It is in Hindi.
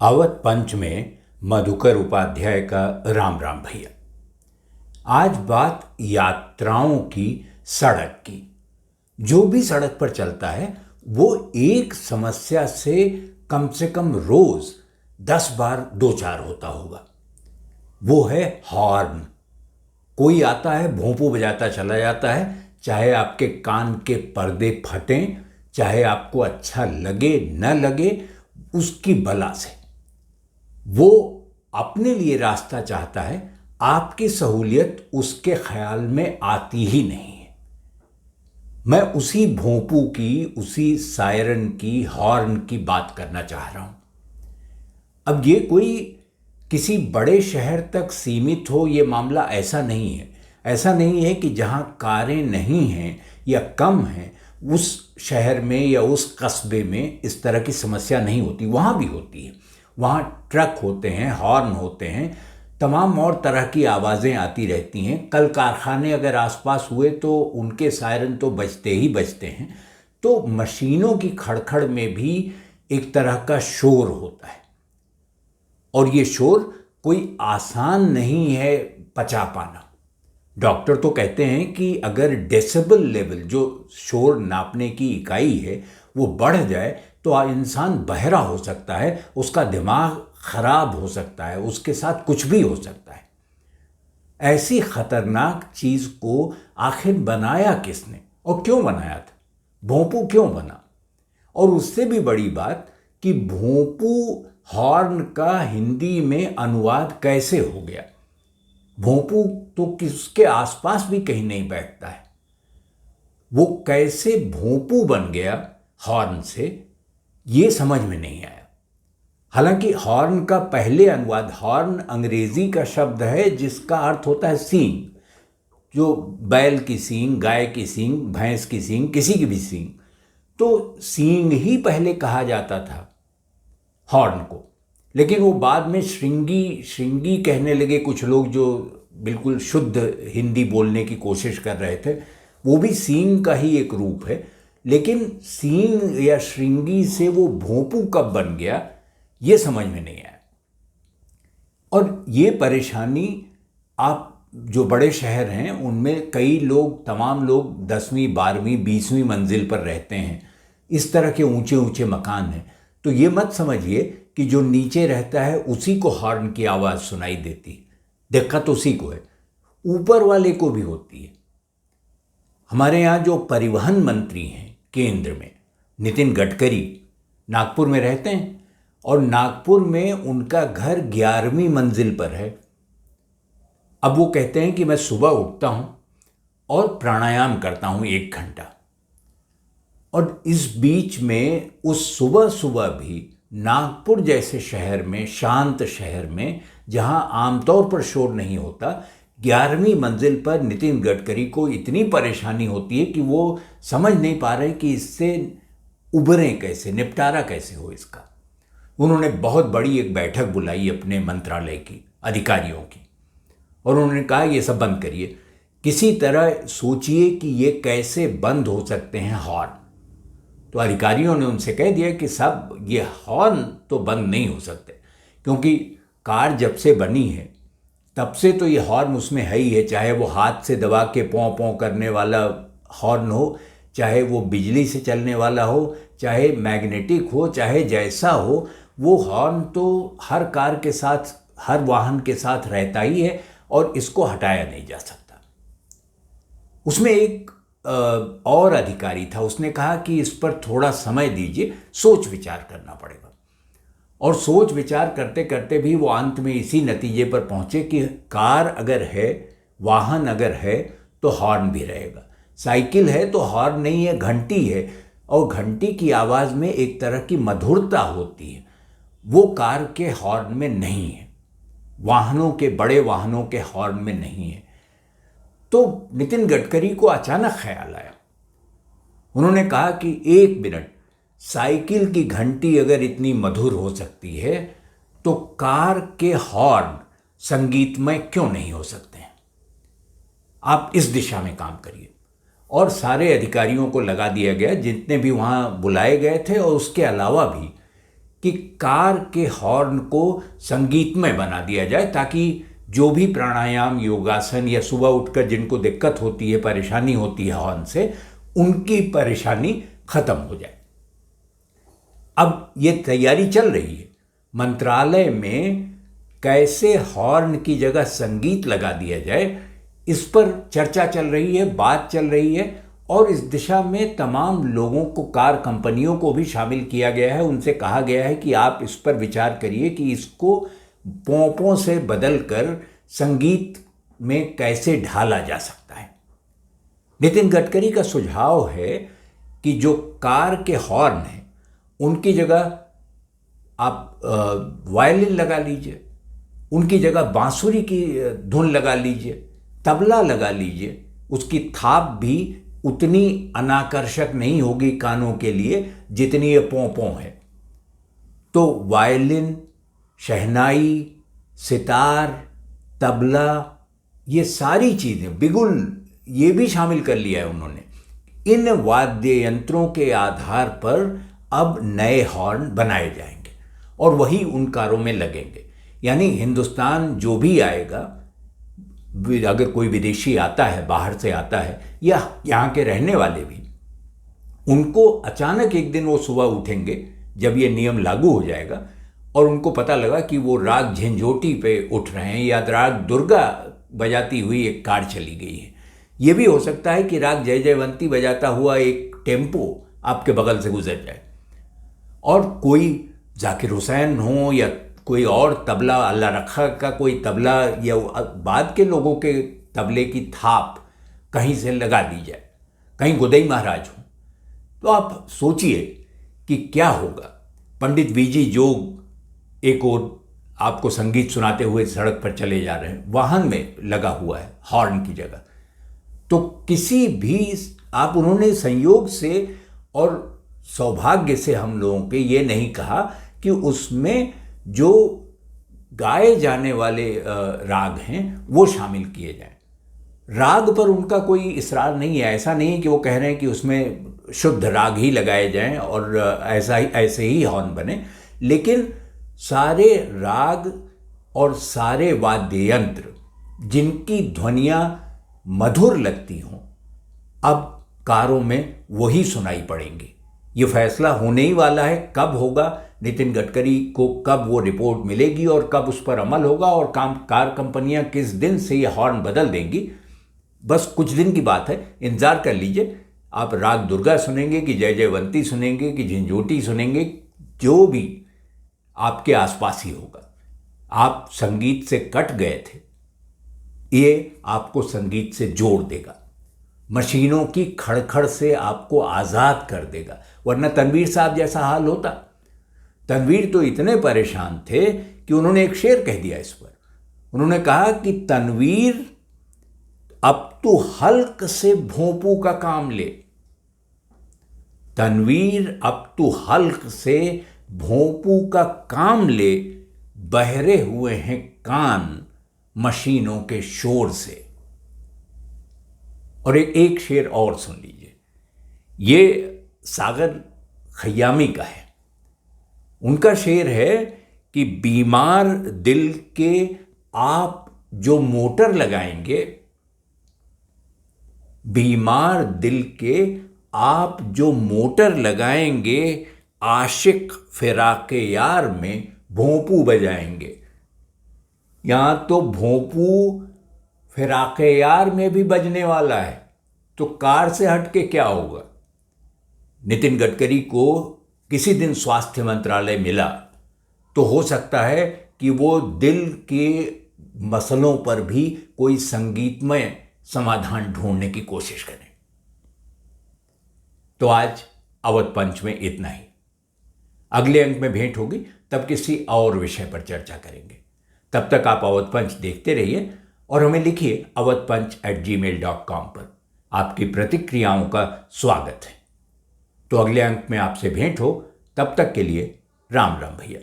अवध पंच में मधुकर उपाध्याय का राम राम भैया। आज बात यात्राओं की, सड़क की। जो भी सड़क पर चलता है वो एक समस्या से कम रोज 10 बार दो चार होता होगा। वो है हॉर्न। कोई आता है, भोंपू बजाता चला जाता है, चाहे आपके कान के पर्दे फटें, चाहे आपको अच्छा लगे न लगे, उसकी बला से। वो अपने लिए रास्ता चाहता है, आपकी सहूलियत उसके ख्याल में आती ही नहीं है। मैं उसी भोंपू की, उसी सायरन की, हॉर्न की बात करना चाह रहा हूं। अब ये कोई किसी बड़े शहर तक सीमित हो, ये मामला ऐसा नहीं है। ऐसा नहीं है कि जहां कारें नहीं हैं या कम हैं, उस शहर में या उस कस्बे में इस तरह की समस्या नहीं होती। वहां भी होती है। वहाँ ट्रक होते हैं, हॉर्न होते हैं, तमाम और तरह की आवाज़ें आती रहती हैं। कल कारखाने अगर आसपास हुए तो उनके सायरन तो बजते ही बजते हैं। तो मशीनों की खड़खड़ में भी एक तरह का शोर होता है, और ये शोर कोई आसान नहीं है पचा पाना। डॉक्टर तो कहते हैं कि अगर डेसिबल लेवल, जो शोर नापने की इकाई है, वो बढ़ जाए तो इंसान बहरा हो सकता है, उसका दिमाग खराब हो सकता है, उसके साथ कुछ भी हो सकता है। ऐसी खतरनाक चीज को आखिर बनाया किसने और क्यों बनाया था? भोंपू क्यों बना? और उससे भी बड़ी बात कि भोंपू हॉर्न का हिंदी में अनुवाद कैसे हो गया? भोंपू तो किसके आसपास भी कहीं नहीं बैठता है। वो कैसे भोंपू बन गया हॉर्न से, ये समझ में नहीं आया। हालांकि हॉर्न का पहले अनुवाद, हॉर्न अंग्रेजी का शब्द है जिसका अर्थ होता है सींग। जो बैल की सींग, गाय की सींग, भैंस की सींग, किसी की भी सींग, तो सींग ही पहले कहा जाता था हॉर्न को। लेकिन वो बाद में श्रृंगी श्रृंगी कहने लगे कुछ लोग, जो बिल्कुल शुद्ध हिंदी बोलने की कोशिश कर रहे थे। वो भी सींग का ही एक रूप है, लेकिन सींग या श्रृंगी से वो भोंपू कब बन गया, ये समझ में नहीं आया। और ये परेशानी, आप जो बड़े शहर हैं उनमें कई लोग, तमाम लोग 10वीं 12वीं 20वीं मंजिल पर रहते हैं। इस तरह के ऊंचे ऊंचे मकान हैं। तो ये मत समझिए कि जो नीचे रहता है उसी को हॉर्न की आवाज़ सुनाई देती। दिक्कत उसी को है, ऊपर वाले को भी होती है। हमारे यहाँ जो परिवहन मंत्री हैं केंद्र में, नितिन गडकरी, नागपुर में रहते हैं, और नागपुर में उनका घर 11वीं मंजिल पर है। अब वो कहते हैं कि मैं सुबह उठता हूं और प्राणायाम करता हूं 1 घंटा, और इस बीच में उस सुबह सुबह भी नागपुर जैसे शहर में, शांत शहर में, जहां आमतौर पर शोर नहीं होता, 11वीं मंजिल पर नितिन गडकरी को इतनी परेशानी होती है कि वो समझ नहीं पा रहे कि इससे उबरें कैसे, निपटारा कैसे हो इसका। उन्होंने बहुत बड़ी एक बैठक बुलाई अपने मंत्रालय की अधिकारियों की, और उन्होंने कहा ये सब बंद करिए, किसी तरह सोचिए कि ये कैसे बंद हो सकते हैं हॉर्न। तो अधिकारियों ने उनसे कह दिया कि साहब, ये हॉर्न तो बंद नहीं हो सकते, क्योंकि कार जब से बनी है तब से तो ये हॉर्न उसमें है ही है। चाहे वो हाथ से दबा के पों पों करने वाला हॉर्न हो, चाहे वो बिजली से चलने वाला हो, चाहे मैग्नेटिक हो, चाहे जैसा हो, वो हॉर्न तो हर कार के साथ, हर वाहन के साथ रहता ही है, और इसको हटाया नहीं जा सकता। उसमें एक और अधिकारी था, उसने कहा कि इस पर थोड़ा समय दीजिए, सोच विचार करना पड़ेगा। और सोच विचार करते करते भी वो अंत में इसी नतीजे पर पहुंचे कि कार अगर है, वाहन अगर है, तो हॉर्न भी रहेगा। साइकिल है तो हॉर्न नहीं है, घंटी है, और घंटी की आवाज़ में एक तरह की मधुरता होती है, वो कार के हॉर्न में नहीं है, वाहनों के, बड़े वाहनों के हॉर्न में नहीं है। तो नितिन गडकरी को अचानक ख्याल आया। उन्होंने कहा कि 1 मिनट, साइकिल की घंटी अगर इतनी मधुर हो सकती है तो कार के हॉर्न संगीतमय क्यों नहीं हो सकते हैं? आप इस दिशा में काम करिए। और सारे अधिकारियों को लगा दिया गया, जितने भी वहाँ बुलाए गए थे, और उसके अलावा भी कि कार के हॉर्न को संगीतमय बना दिया जाए, ताकि जो भी प्राणायाम, योगासन या सुबह उठकर जिनको दिक्कत होती है, परेशानी होती है हॉर्न से, उनकी परेशानी खत्म हो जाए। अब ये तैयारी चल रही है मंत्रालय में, कैसे हॉर्न की जगह संगीत लगा दिया जाए, इस पर चर्चा चल रही है, बात चल रही है। और इस दिशा में तमाम लोगों को, कार कंपनियों को भी शामिल किया गया है। उनसे कहा गया है कि आप इस पर विचार करिए कि इसको पोंपों से बदलकर संगीत में कैसे ढाला जा सकता है। नितिन गडकरी का सुझाव है कि जो कार के हॉर्न हैं उनकी जगह आप वायलिन लगा लीजिए, उनकी जगह बांसुरी की धुन लगा लीजिए, तबला लगा लीजिए। उसकी थाप भी उतनी अनाकर्षक नहीं होगी कानों के लिए जितनी ये पों है। तो वायलिन, शहनाई, सितार, तबला, ये सारी चीज़ें, बिगुल, ये भी शामिल कर लिया है उन्होंने। इन वाद्य यंत्रों के आधार पर अब नए हॉर्न बनाए जाएंगे और वही उन कारों में लगेंगे। यानी हिंदुस्तान जो भी आएगा, अगर कोई विदेशी आता है, बाहर से आता है, या यहाँ के रहने वाले भी, उनको अचानक एक दिन वो सुबह उठेंगे जब ये नियम लागू हो जाएगा और उनको पता लगा कि वो राग झंझोटी पे उठ रहे हैं या राग दुर्गा बजाती हुई एक कार चली गई है। ये भी हो सकता है कि राग जय जयवंती बजाता हुआ एक टेम्पो आपके बगल से गुजर जाए और कोई जाकिर हुसैन हो या कोई और तबला, अल्लाह रखा का कोई तबला या बाद के लोगों के तबले की थाप कहीं से लगा दी जाए, कहीं गोदई महाराज हो। तो आप सोचिए कि क्या होगा। पंडित वीजी जोग एक और आपको संगीत सुनाते हुए सड़क पर चले जा रहे हैं, वाहन में लगा हुआ है हॉर्न की जगह। तो किसी भी आप, उन्होंने संयोग से और सौभाग्य से हम लोगों के ये नहीं कहा कि उसमें जो गाए जाने वाले राग हैं वो शामिल किए जाएं। राग पर उनका कोई इसरार नहीं है। ऐसा नहीं कि वो कह रहे हैं कि उसमें शुद्ध राग ही लगाए जाएं और ऐसे ही हॉर्न बने, लेकिन सारे राग और सारे वाद्य यंत्र जिनकी ध्वनियाँ मधुर लगती हों, अब कारों में वही सुनाई पड़ेंगी। ये फैसला होने ही वाला है। कब होगा, नितिन गडकरी को कब वो रिपोर्ट मिलेगी और कब उस पर अमल होगा और कार कंपनियां किस दिन से ये हॉर्न बदल देंगी, बस कुछ दिन की बात है। इंतजार कर लीजिए। आप राग दुर्गा सुनेंगे कि जय जयवंती सुनेंगे कि झंझोटी सुनेंगे, जो भी आपके आसपास ही होगा। आप संगीत से कट गए थे, ये आपको संगीत से जोड़ देगा, मशीनों की खड़खड़ से आपको आज़ाद कर देगा। वरना तनवीर साहब जैसा हाल होता। तनवीर तो इतने परेशान थे कि उन्होंने एक शेर कह दिया इस पर। उन्होंने कहा कि तनवीर अब तू हल्क से भोंपू का काम ले, तनवीर अब तू हल्क से भोंपू का काम ले, बहरे हुए हैं कान मशीनों के शोर से। और एक शेर और सुन लीजिए, ये सागर खयामी का है। उनका शेर है कि बीमार दिल के आप जो मोटर लगाएंगे, बीमार दिल के आप जो मोटर लगाएंगे, आशिक फिराके यार में भोंपू बजाएंगे। यहां तो भोंपू फिराके यार में भी बजने वाला है, तो कार से हटके क्या होगा। नितिन गडकरी को किसी दिन स्वास्थ्य मंत्रालय मिला तो हो सकता है कि वो दिल के मसलों पर भी कोई संगीतमय समाधान ढूंढने की कोशिश करें। तो आज अवध पंच में इतना ही। अगले अंक में भेंट होगी, तब किसी और विषय पर चर्चा करेंगे। तब तक आप अवध पंच देखते रहिए और हमें लिखिए awadhpanch@gmail.com पर। आपकी प्रतिक्रियाओं का स्वागत है। तो अगले अंक में आपसे भेंट हो, तब तक के लिए राम राम भैया।